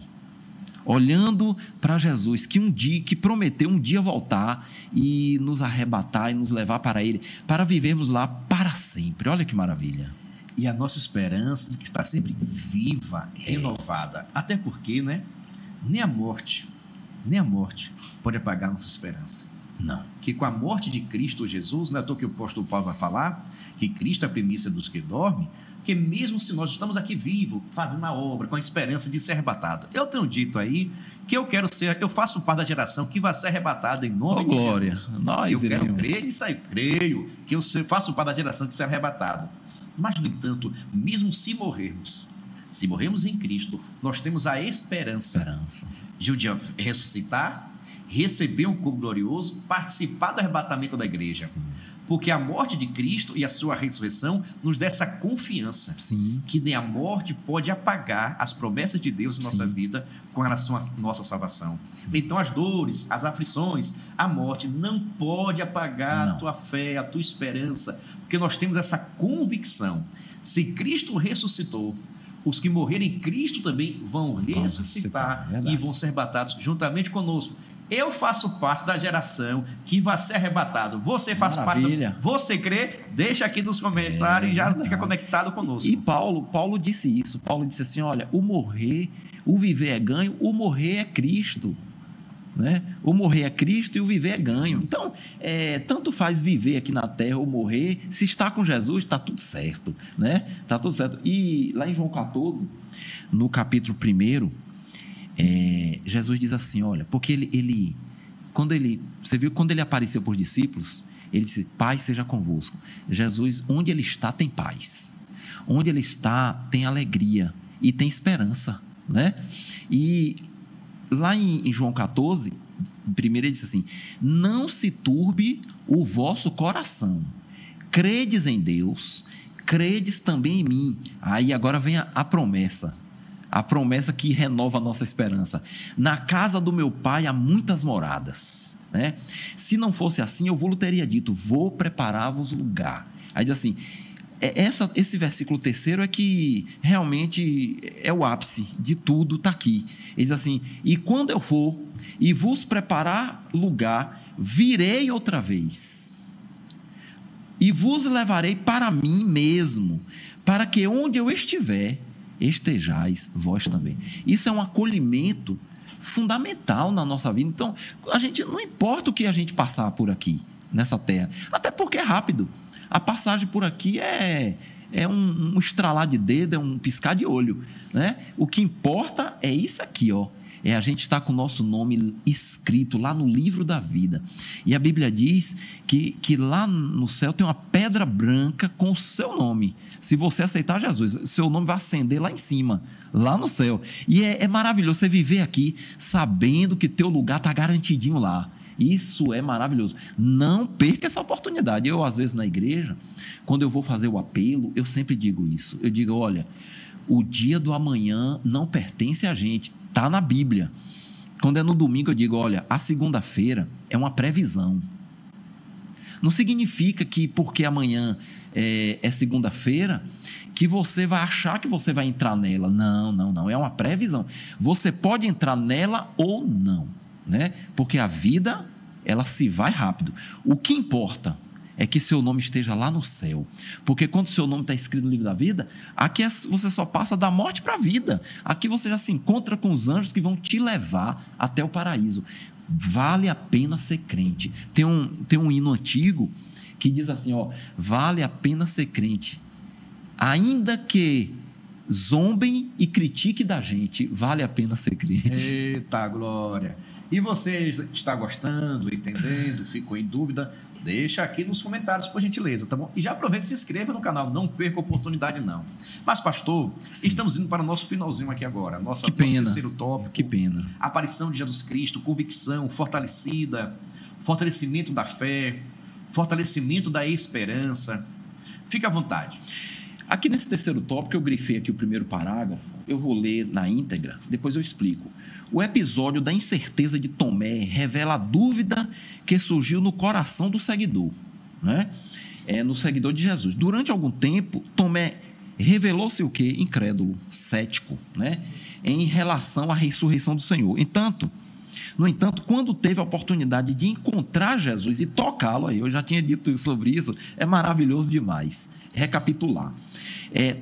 olhando para Jesus, que prometeu um dia voltar e nos arrebatar e nos levar para Ele, para vivermos lá para sempre. Olha que maravilha. E a nossa esperança de que está sempre viva, renovada. Até porque, né? Nem a morte pode apagar a nossa esperança. Não. Que com a morte de Cristo Jesus, não é à toa que o apóstolo Paulo vai falar, que Cristo é a primícia dos que dormem, que mesmo se nós estamos aqui vivos, fazendo a obra, com a esperança de ser arrebatado. Eu tenho dito aí que eu faço parte da geração que vai ser arrebatada em nome de glória. Jesus. Nós eu quero crer nisso aí, creio que eu faço parte da geração que será arrebatado. Mas, no entanto, mesmo se morrermos em Cristo, nós temos a esperança de um dia ressuscitar receber um corpo glorioso, participar do arrebatamento da igreja. Sim. Porque a morte de Cristo e a sua ressurreição nos dá essa confiança. Sim. Que nem a morte pode apagar as promessas de Deus em nossa vida com relação à nossa salvação. Sim. Então, as dores, as aflições, a morte não pode apagar a tua fé, a tua esperança, porque nós temos essa convicção. Se Cristo ressuscitou, os que morrerem em Cristo também vão ressuscitar e vão ser arrebatados juntamente conosco. Eu faço parte da geração que vai ser arrebatado. Você faz parte. Você crê? Deixa aqui nos comentários e já fica conectado conosco. E Paulo disse isso. Paulo disse assim, olha, o viver é ganho, o morrer é Cristo. Né? O morrer é Cristo e o viver é ganho. Então, tanto faz viver aqui na terra ou morrer. Se está com Jesus, está tudo certo. Né? Está tudo certo. E lá em João 14, no capítulo 1, Jesus diz assim, olha, porque quando ele apareceu para os discípulos, ele disse, paz seja convosco. Jesus, onde ele está, tem paz. Onde ele está, tem alegria e tem esperança, né? E lá em João 14, primeiro ele disse assim, não se turbe o vosso coração, credes em Deus, credes também em mim. Aí agora vem a promessa. A promessa que renova a nossa esperança. Na casa do meu pai há muitas moradas. Né? Se não fosse assim, eu vou teria dito, vou preparar-vos lugar. Aí diz assim, esse versículo 3 é que realmente é o ápice de tudo, está aqui. Ele diz assim, e quando eu for e vos preparar lugar, virei outra vez e vos levarei para mim mesmo, para que onde eu estiver, estejais vós também. Isso é um acolhimento fundamental na nossa vida. Então, não importa o que a gente passar por aqui, nessa terra, até porque é rápido. A passagem por aqui é um estralar de dedo, é um piscar de olho, né? O que importa é isso aqui, ó. É a gente estar com o nosso nome escrito lá no livro da vida. E a Bíblia diz que lá no céu tem uma pedra branca com o seu nome. Se você aceitar Jesus, seu nome vai acender lá em cima, lá no céu. E é maravilhoso você viver aqui sabendo que teu lugar está garantidinho lá. Isso é maravilhoso. Não perca essa oportunidade. Eu, às vezes, na igreja, quando eu vou fazer o apelo, eu sempre digo isso. Eu digo, olha, o dia do amanhã não pertence a gente. Está na Bíblia. Quando é no domingo, eu digo, olha, a segunda-feira é uma previsão. Não significa que porque amanhã é segunda-feira, que você vai achar que você vai entrar nela. Não. É uma previsão. Você pode entrar nela ou não, né? Porque a vida, ela se vai rápido. O que importa é que seu nome esteja lá no céu. Porque quando seu nome está escrito no livro da vida, aqui você só passa da morte para a vida. Aqui você já se encontra com os anjos que vão te levar até o paraíso. Vale a pena ser crente. Tem um hino antigo que diz assim, ó, vale a pena ser crente. Ainda que zombem e critiquem da gente, vale a pena ser crente. Eita, glória! E você está gostando, entendendo, ficou em dúvida? Deixa aqui nos comentários, por gentileza, tá bom? E já aproveita e se inscreva no canal, não perca a oportunidade, não. Mas, pastor, sim, estamos indo para o nosso finalzinho aqui agora. Nosso terceiro tópico. Que pena. Aparição de Jesus Cristo, convicção fortalecida, fortalecimento da fé, fortalecimento da esperança. Fique à vontade. Aqui nesse terceiro tópico, eu grifei aqui o primeiro parágrafo, eu vou ler na íntegra, depois eu explico. O episódio da incerteza de Tomé revela a dúvida que surgiu no coração do seguidor, né? No seguidor de Jesus. Durante algum tempo, Tomé revelou-se o quê? Incrédulo, cético, né? Em relação à ressurreição do Senhor. No entanto, quando teve a oportunidade de encontrar Jesus e tocá-lo, aí eu já tinha dito sobre isso, é maravilhoso demais. Recapitular.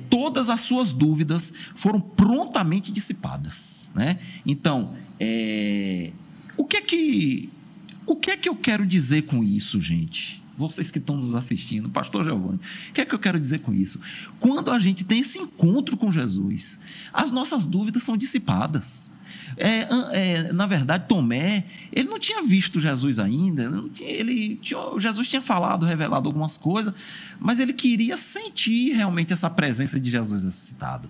Todas as suas dúvidas foram prontamente dissipadas, né? Então, o que é que eu quero dizer com isso, gente? Vocês que estão nos assistindo, pastor Giovanni, o que é que eu quero dizer com isso? Quando a gente tem esse encontro com Jesus, as nossas dúvidas são dissipadas. Na verdade, Tomé, ele não tinha visto Jesus ainda, Jesus tinha falado, revelado algumas coisas, mas ele queria sentir realmente essa presença de Jesus ressuscitado.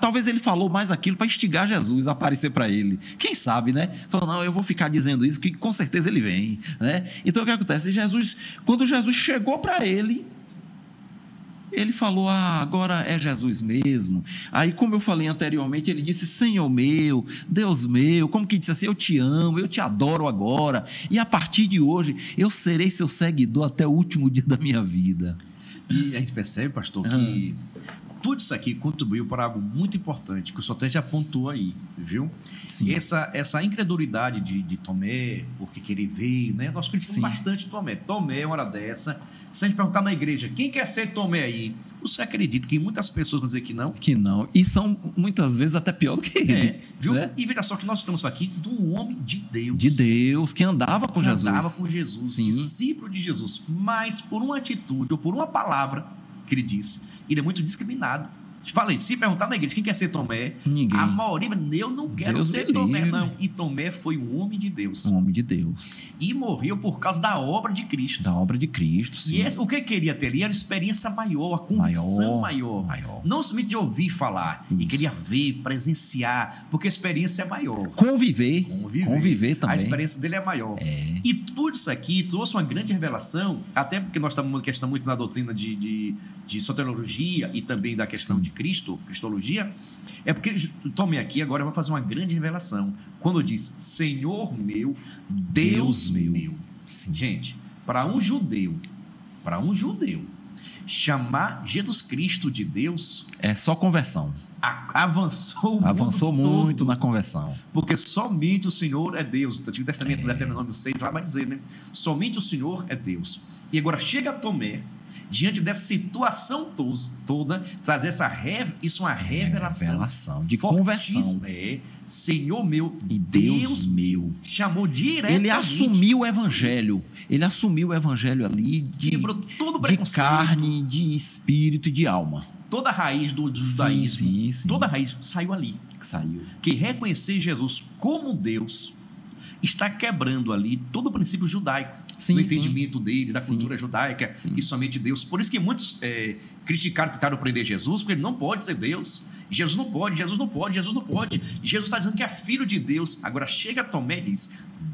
Talvez ele falou mais aquilo para instigar Jesus a aparecer para ele. Quem sabe, né? Falou, não, eu vou ficar dizendo isso, que com certeza ele vem, né? Então, o que acontece? Quando Jesus chegou para ele falou, agora é Jesus mesmo. Aí, como eu falei anteriormente, ele disse, Senhor meu, Deus meu, como que disse assim, eu te amo, eu te adoro agora, e a partir de hoje, eu serei seu seguidor até o último dia da minha vida. E a gente percebe, pastor, que tudo isso aqui contribuiu para algo muito importante, que o senhor até já pontuou aí, viu? Sim. Essa incredulidade de Tomé, porque que ele veio, né? Nós criticamos bastante Tomé. Tomé, uma hora dessa, se a gente perguntar na igreja, quem quer ser Tomé aí? Você acredita que muitas pessoas vão dizer que não? Que não, e são muitas vezes até pior do que ele. Viu? Né? E veja só que nós estamos aqui de um homem de Deus. De Deus, que andava com Jesus. Andava com Jesus, Sim. discípulo de Jesus. Mas por uma atitude ou por uma palavra que ele disse, ele é muito discriminado. Falei, se perguntar na igreja quem quer ser Tomé, ninguém. A maioria, eu não quero Deus ser Tomé, não. E Tomé foi um homem de Deus. Um homem de Deus. E morreu por causa da obra de Cristo. Da obra de Cristo, sim. E o que queria ter ali era uma experiência maior, a convicção maior. Não somente de ouvir falar, e queria ver, presenciar, porque a experiência é maior. Conviver também. A experiência dele é maior. E tudo isso aqui trouxe uma grande revelação, até porque nós estamos numa questão muito na doutrina de soteriologia e também da questão de Cristo, cristologia, é porque Tomé aqui agora vai fazer uma grande revelação. Quando diz, Senhor meu, Deus meu. Sim. Gente, para um judeu, chamar Jesus Cristo de Deus... É só conversão. Avançou muito na conversão. Porque somente o Senhor é Deus. O Antigo Testamento, Deuteronômio 6, lá vai dizer, né? Somente o Senhor é Deus. E agora chega Tomé, diante dessa situação toda, trazer isso é uma revelação de conversão. Senhor meu e Deus meu. Chamou diretamente. Ele assumiu o evangelho. Ele assumiu o evangelho ali de carne, de espírito e de alma. Toda a raiz do judaísmo, toda a raiz saiu ali. Que reconhecer Jesus como Deus está quebrando ali todo o princípio judaico, do entendimento dele, da cultura judaica, que somente Deus. Por isso que muitos criticaram, tentaram prender Jesus, porque ele não pode ser Deus. Jesus não pode. Jesus está dizendo que é filho de Deus. Agora chega Tomé e diz,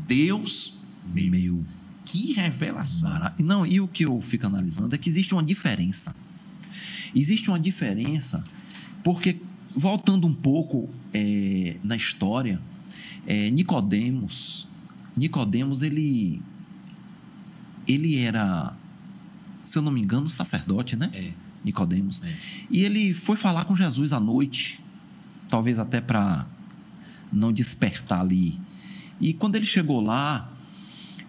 Deus meu. Que revelação. Não, e o que eu fico analisando é que existe uma diferença. Existe uma diferença porque, voltando um pouco na história, Nicodemos, ele era, se eu não me engano, sacerdote, né? Nicodemos. E ele foi falar com Jesus à noite, talvez até para não despertar ali. E quando ele chegou lá,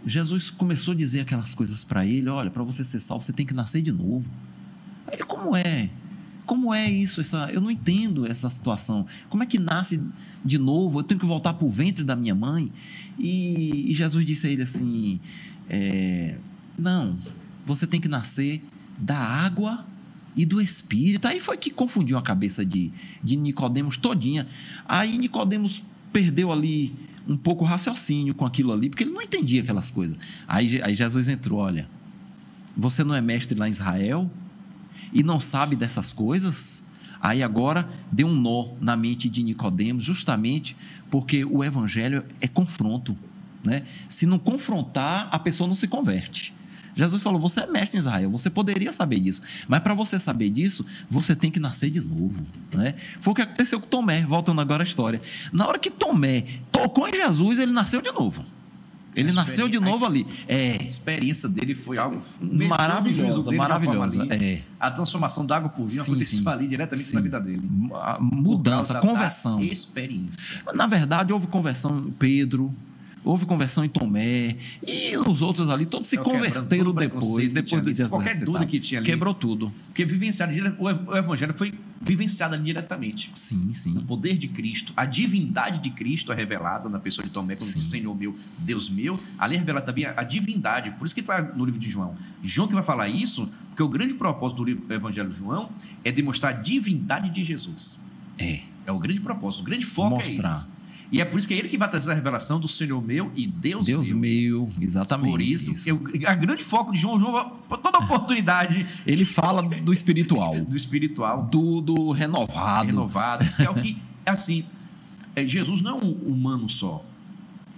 Jesus começou a dizer aquelas coisas para ele, olha, para você ser salvo, você tem que nascer de novo. Aí ele, como é? Como é isso? Eu não entendo essa situação. Como é que nasce de novo? Eu tenho que voltar para o ventre da minha mãe? E Jesus disse a ele assim, não, você tem que nascer da água e do Espírito. Aí foi que confundiu a cabeça de Nicodemos todinha. Aí Nicodemos perdeu ali um pouco o raciocínio com aquilo ali, porque ele não entendia aquelas coisas. Aí Jesus entrou, olha, você não é mestre lá em Israel e não sabe dessas coisas? Aí agora deu um nó na mente de Nicodemos, justamente porque o evangelho é confronto, né? Se não confrontar, a pessoa não se converte. Jesus falou, você é mestre em Israel, você poderia saber disso, mas para você saber disso, você tem que nascer de novo, né? Foi o que aconteceu com Tomé, voltando agora à história. Na hora que Tomé tocou em Jesus, ele nasceu de novo. Ele nasceu de novo ali. A experiência dele foi algo maravilhosa. A transformação da água por vinho aconteceu ali diretamente na vida dele. A mudança, conversão. Experiência. Na verdade, houve conversão em Pedro, houve conversão em Tomé, e os outros ali, todos se converteram depois de Jesus. Qualquer dúvida que tinha ali. Quebrou tudo. Porque o evangelho foi vivenciado ali diretamente. Sim. O poder de Cristo, a divindade de Cristo é revelada na pessoa de Tomé, como Senhor meu, Deus meu. Ali é revelada também a divindade. Por isso que está no livro de João. João que vai falar isso, porque o grande propósito do livro do Evangelho de João é demonstrar a divindade de Jesus. É o grande propósito, o grande foco é isso. E é por isso que é ele que vai trazer a revelação do Senhor meu e Deus meu. Deus meu, exatamente. Por isso, a grande foco de João, por toda oportunidade... Ele fala do espiritual. Do espiritual. Do renovado. Renovado. Que é o que, assim, Jesus não é um humano só.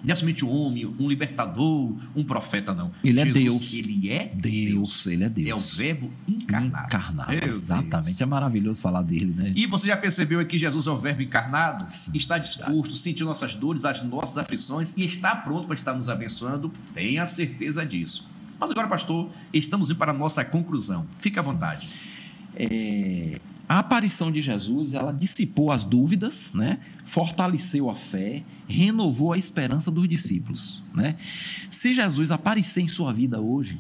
Não é somente um homem, um libertador, um profeta, não. Ele Jesus, é Deus. Ele é Deus. Ele é Deus. É o verbo encarnado. Exatamente. É maravilhoso falar dele, né? E você já percebeu que Jesus é o verbo encarnado? Sim, está disposto, sentiu nossas dores, as nossas aflições e está pronto para estar nos abençoando. Tenha certeza disso. Mas agora, pastor, estamos indo para a nossa conclusão. Fique à vontade. A aparição de Jesus, ela dissipou as dúvidas, né? Fortaleceu a fé, renovou a esperança dos discípulos, né? Se Jesus aparecer em sua vida hoje,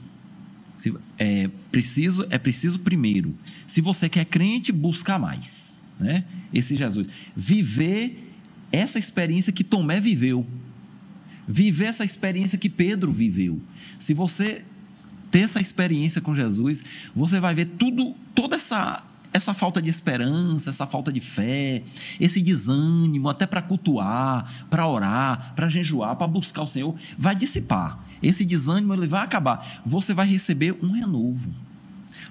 é preciso primeiro, se você quer crente, buscar mais, né? Esse Jesus, viver essa experiência que Tomé viveu, viver essa experiência que Pedro viveu. Se você ter essa experiência com Jesus, você vai ver toda essa falta de esperança, essa falta de fé, esse desânimo, até para cultuar, para orar, para jejuar, para buscar o Senhor, vai dissipar. Esse desânimo ele vai acabar. Você vai receber um renovo,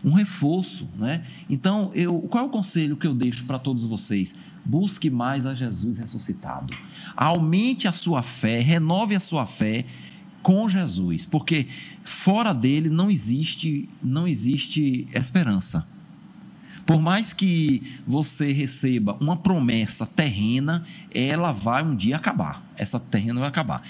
um reforço, né? Então, qual é o conselho que eu deixo para todos vocês? Busque mais a Jesus ressuscitado. Aumente a sua fé, renove a sua fé com Jesus, porque fora dele não existe esperança. Por mais que você receba uma promessa terrena, ela vai um dia acabar. Essa terrena vai acabar.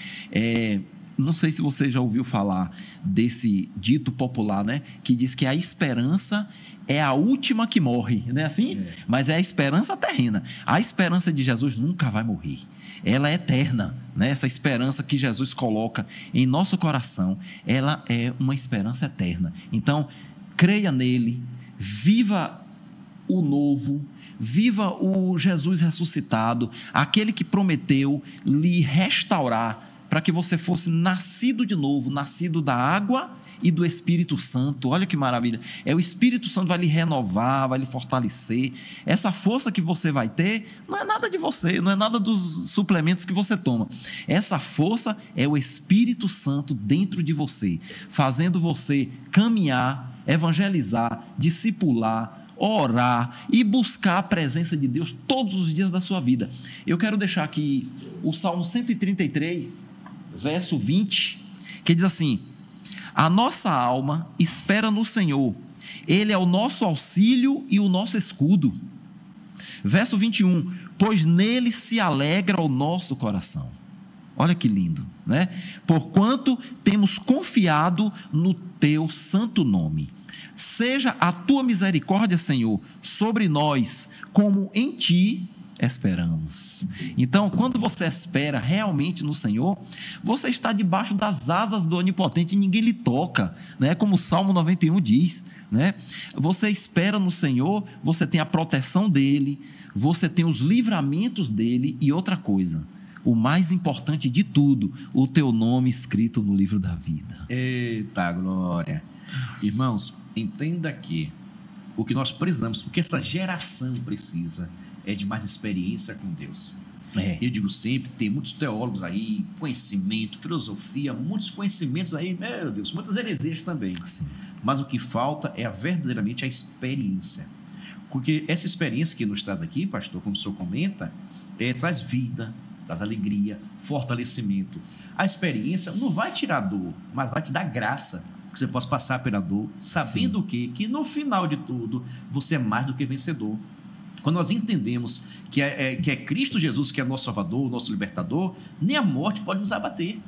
Não sei se você já ouviu falar desse dito popular, né? Que diz que a esperança é a última que morre, não é assim? Mas é a esperança terrena. A esperança de Jesus nunca vai morrer. Ela é eterna, né? Essa esperança que Jesus coloca em nosso coração, ela é uma esperança eterna. Então, creia nele, viva o novo, viva o Jesus ressuscitado, aquele que prometeu lhe restaurar para que você fosse nascido de novo, nascido da água e do Espírito Santo. Olha que maravilha, o Espírito Santo vai lhe renovar, vai lhe fortalecer. Essa força que você vai ter não é nada de você, não é nada dos suplementos que você toma. Essa força é o Espírito Santo dentro de você, fazendo você caminhar, evangelizar, discipular, orar e buscar a presença de Deus todos os dias da sua vida. Eu quero deixar aqui o Salmo 133, verso 20, que diz assim: a nossa alma espera no Senhor, Ele é o nosso auxílio e o nosso escudo. Verso 21, pois nele se alegra o nosso coração. Olha que lindo, né? Porquanto temos confiado no teu santo nome. Seja a tua misericórdia, Senhor, sobre nós, como em ti esperamos. Então, quando você espera realmente no Senhor, você está debaixo das asas do Onipotente e ninguém lhe toca, né? Como o Salmo 91 diz, né? Você espera no Senhor, você tem a proteção dele, você tem os livramentos dele e outra coisa, o mais importante de tudo, o teu nome escrito no livro da vida. Eita glória! Irmãos, entenda que o que nós precisamos, o que essa geração precisa, é de mais experiência com Deus. Eu digo sempre, tem muitos teólogos aí, conhecimento, filosofia, muitos conhecimentos aí, meu Deus, muitas heresias também. Sim. Mas o que falta é verdadeiramente a experiência. Porque essa experiência que nos traz aqui, pastor, como o senhor comenta, traz vida, traz alegria, fortalecimento. A experiência não vai tirar dor, mas vai te dar graça, que você possa passar pela dor, sabendo o quê? Que no final de tudo, você é mais do que vencedor. Quando nós entendemos que é Cristo Jesus que é nosso Salvador, nosso Libertador, nem a morte pode nos abater.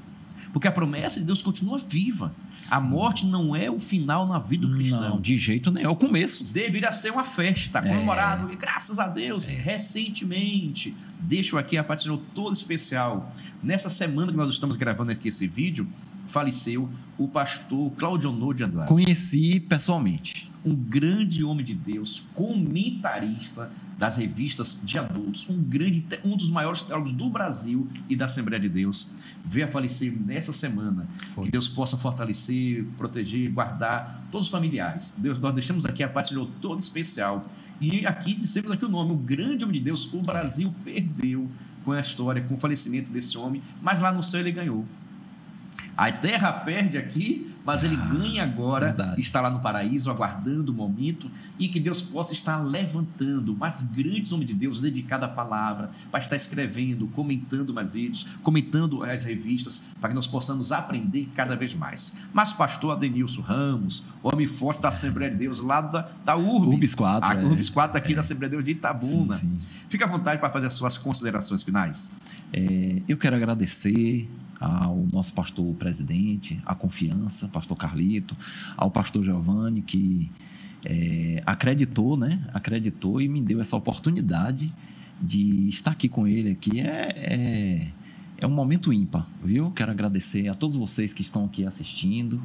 Porque a promessa de Deus continua viva. A morte não é o final na vida do cristão. Não, de jeito nenhum, é o começo. Deveria ser uma festa, comemorado, graças a Deus, recentemente. Deixo aqui a parte toda especial. Nessa semana que nós estamos gravando aqui esse vídeo, faleceu o pastor Claudionor de Andrade. Conheci pessoalmente. Um grande homem de Deus, comentarista das revistas de adultos, um dos maiores teólogos do Brasil e da Assembleia de Deus, veio a falecer nessa semana. Que Deus possa fortalecer, proteger, guardar todos os familiares. Nós deixamos aqui a parte toda especial. E aqui dissemos aqui o nome, o grande homem de Deus, o Brasil perdeu com a história, com o falecimento desse homem, mas lá no céu ele ganhou. A terra perde aqui, mas ele ganha agora, verdade. Está lá no paraíso, aguardando o momento, e que Deus possa estar levantando mais grandes homens de Deus dedicados à palavra, para estar escrevendo, comentando mais vídeos, comentando as revistas, para que nós possamos aprender cada vez mais. Mas pastor Adenilson Ramos, homem forte da Assembleia de Deus, lá da Urbis 4, Urbis 4 aqui da Assembleia de Deus de Itabuna. Sim. Fica à vontade para fazer as suas considerações finais. Eu quero agradecer ao nosso pastor presidente, a confiança, pastor Carlito, ao pastor Giovanni, que acreditou e me deu essa oportunidade de estar aqui com ele aqui. É um momento ímpar, viu? Quero agradecer a todos vocês que estão aqui assistindo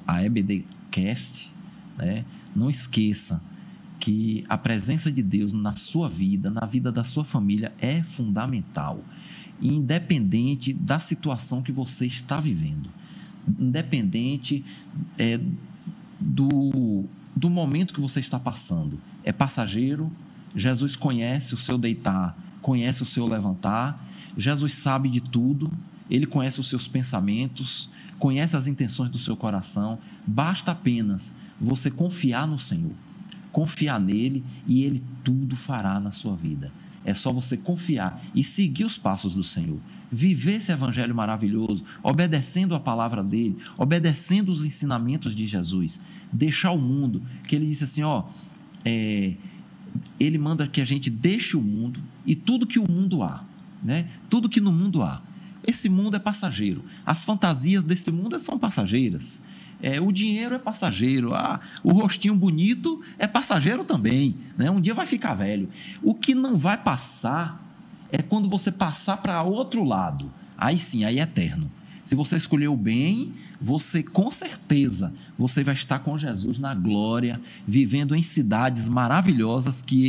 a EBDcast, né? Não esqueça que a presença de Deus na sua vida, na vida da sua família, é fundamental, independente da situação que você está vivendo, independente do momento que você está passando. É passageiro. Jesus conhece o seu deitar, conhece o seu levantar. Jesus sabe de tudo. Ele conhece os seus pensamentos, conhece as intenções do seu coração. Basta apenas você confiar no Senhor, confiar nele, e ele tudo fará na sua vida. É só você confiar e seguir os passos do Senhor. Viver esse evangelho maravilhoso, obedecendo a palavra dele, obedecendo os ensinamentos de Jesus. Deixar o mundo, que ele disse assim, ele manda que a gente deixe o mundo e tudo que o mundo há, né? Tudo que no mundo há. Esse mundo é passageiro. As fantasias desse mundo são passageiras. O dinheiro é passageiro, o rostinho bonito é passageiro também, né? Um dia vai ficar velho. O que não vai passar é quando você passar para outro lado. Aí sim, aí é eterno. Se você escolher o bem, você com certeza você vai estar com Jesus na glória, vivendo em cidades maravilhosas que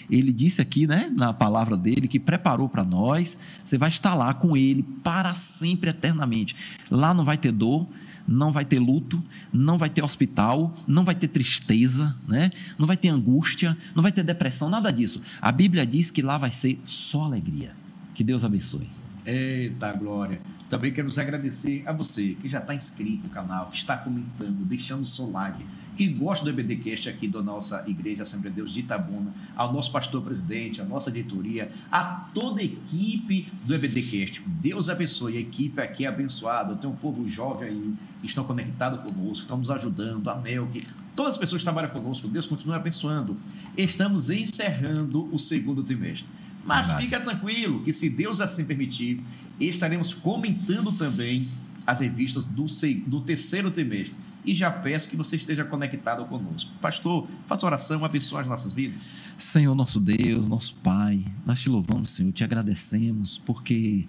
ele disse aqui, né, na palavra dele, que preparou para nós. Você vai estar lá com ele para sempre, eternamente. Lá não vai ter dor, não vai ter luto, não vai ter hospital, não vai ter tristeza, né? Não vai ter angústia, não vai ter depressão, nada disso. A Bíblia diz que lá vai ser só alegria. Que Deus abençoe. Eita glória! Também queremos agradecer a você que já está inscrito no canal, que está comentando, deixando o seu like, que gosta do EBDcast aqui da nossa igreja Assembleia de Deus de Itabuna, ao nosso pastor presidente, à nossa diretoria, a toda a equipe do EBDcast. Deus abençoe, a equipe aqui é abençoada. Tem um povo jovem aí que estão conectados conosco, estão nos ajudando, a Melk, todas as pessoas que trabalham conosco, Deus continue abençoando. Estamos encerrando o segundo trimestre. Mas fica tranquilo que, se Deus assim permitir, estaremos comentando também as revistas do terceiro trimestre. E já peço que você esteja conectado conosco. Pastor, faça oração, abençoe as nossas vidas. Senhor, nosso Deus, nosso Pai, nós te louvamos, Senhor, te agradecemos, porque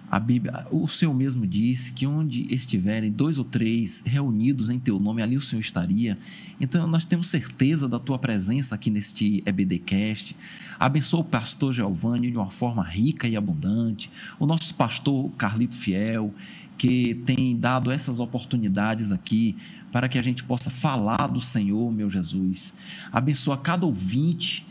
a Bíblia, o Senhor mesmo disse que onde estiverem 2 ou 3 reunidos em teu nome, ali o Senhor estaria. Então nós temos certeza da tua presença aqui neste EBDcast. Abençoa o pastor Giovanni de uma forma rica e abundante, o nosso pastor Carlito Fiel, que tem dado essas oportunidades aqui para que a gente possa falar do Senhor, meu Jesus. Abençoa cada ouvinte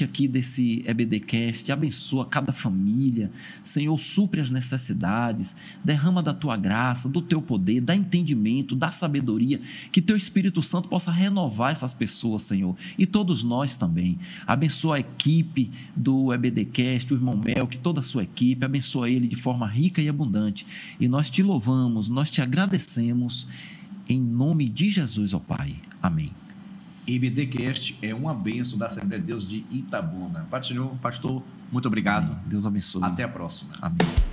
aqui desse EBDcast, abençoa cada família. Senhor, supre as necessidades, derrama da tua graça, do teu poder, da entendimento, da sabedoria, que teu Espírito Santo possa renovar essas pessoas, Senhor, e todos nós também. Abençoa a equipe do EBDcast, o irmão Melk, toda a sua equipe, abençoa ele de forma rica e abundante, e nós te louvamos, nós te agradecemos, em nome de Jesus, ó Pai. Amém. EBDcast é uma bênção da Assembleia de Deus de Itabuna. Pastor, muito obrigado. Amém. Deus abençoe. Até a próxima. Amém.